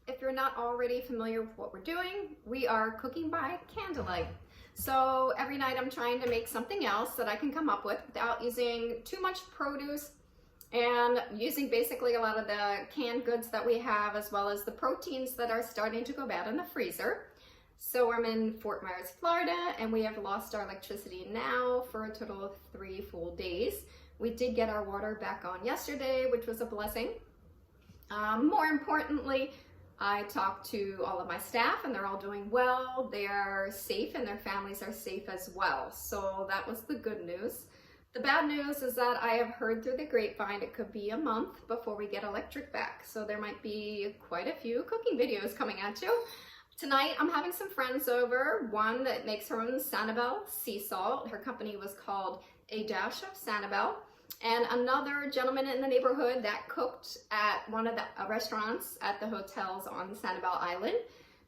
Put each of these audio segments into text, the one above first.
if you're not already familiar with what we're doing, we are cooking by candlelight. So every night I'm trying to make something else that I can come up with without using too much produce and using basically a lot of the canned goods that we have, as well as the proteins that are starting to go bad in the freezer. So I'm in Fort Myers, Florida, and we have lost our electricity now for a total of 3 full days. We did get our water back on yesterday, which was a blessing. More importantly, I talked to all of my staff and they're all doing well. They are safe and their families are safe as well. So that was the good news. The bad news is that I have heard through the grapevine it could be a month before we get electric back. So there might be quite a few cooking videos coming at you. Tonight I'm having some friends over, one that makes her own Sanibel sea salt. Her company was called A Dash of Sanibel. And another gentleman in the neighborhood that cooked at one of the restaurants at the hotels on Sanibel Island.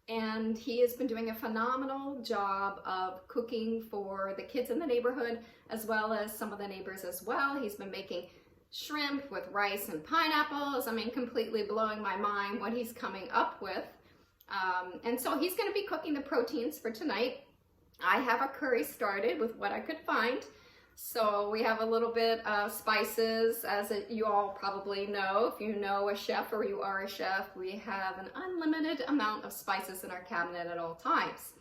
And he has been doing a phenomenal job of cooking for the kids in the neighborhood, as well as some of the neighbors as well. He's been making shrimp with rice and pineapples. I mean, completely blowing my mind what he's coming up with. And so he's going to be cooking the proteins for tonight. I have a curry started with what I could find. So we have a little bit of spices, as you all probably know. If you know a chef or you are a chef, we have an unlimited amount of spices in our cabinet at all times.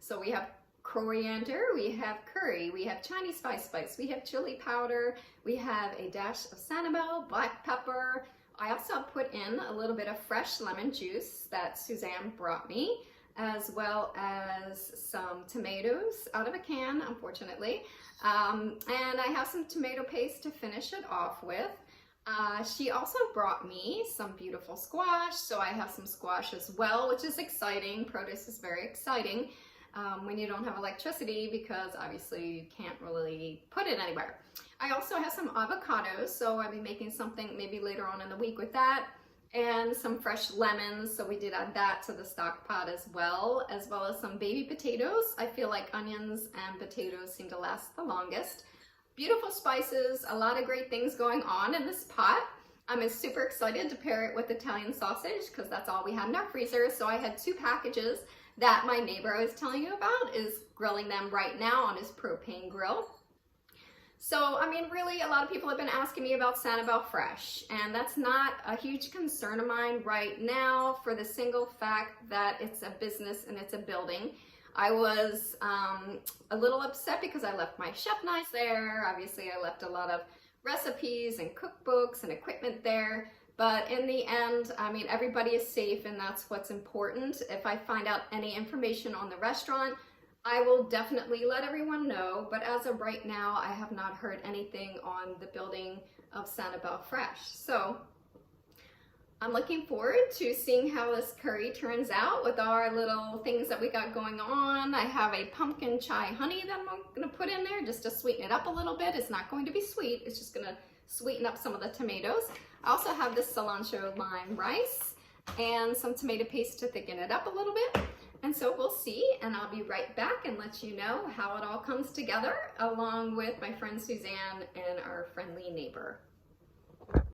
So we have coriander, we have curry, we have Chinese spice, we have chili powder, we have a dash of Sanibel, black pepper. I also put in a little bit of fresh lemon juice that Suzanne brought me, as well as some tomatoes out of a can, unfortunately. And I have some tomato paste to finish it off with. She also brought me some beautiful squash, so I have some squash as well, which is exciting. Produce is very exciting when you don't have electricity, because obviously you can't really put it anywhere. I also have some avocados, so I'll be making something maybe later on in the week with that. And some fresh lemons, so we did add that to the stock pot as well as some baby potatoes. I feel like onions and potatoes seem to last the longest. Beautiful spices, a lot of great things going on in this pot. I'm super excited to pair it with Italian sausage, because that's all we had in our freezer. So I had 2 packages that my neighbor I was telling you about is grilling them right now on his propane grill. So, I mean, really, a lot of people have been asking me about Sanibel Fresh, and that's not a huge concern of mine right now, for the single fact that it's a business and it's a building. I was a little upset because I left my chef knives there. Obviously, I left a lot of recipes and cookbooks and equipment there. But in the end, I mean, everybody is safe, and that's what's important. If I find out any information on the restaurant, I will definitely let everyone know, but as of right now, I have not heard anything on the building of Sanibel Fresh. So I'm looking forward to seeing how this curry turns out with our little things that we got going on. I have a pumpkin chai honey that I'm gonna put in there just to sweeten it up a little bit. It's not going to be sweet, it's just gonna sweeten up some of the tomatoes. I also have this cilantro lime rice and some tomato paste to thicken it up a little bit. And so we'll see, and I'll be right back and let you know how it all comes together, along with my friend Suzanne and our friendly neighbor.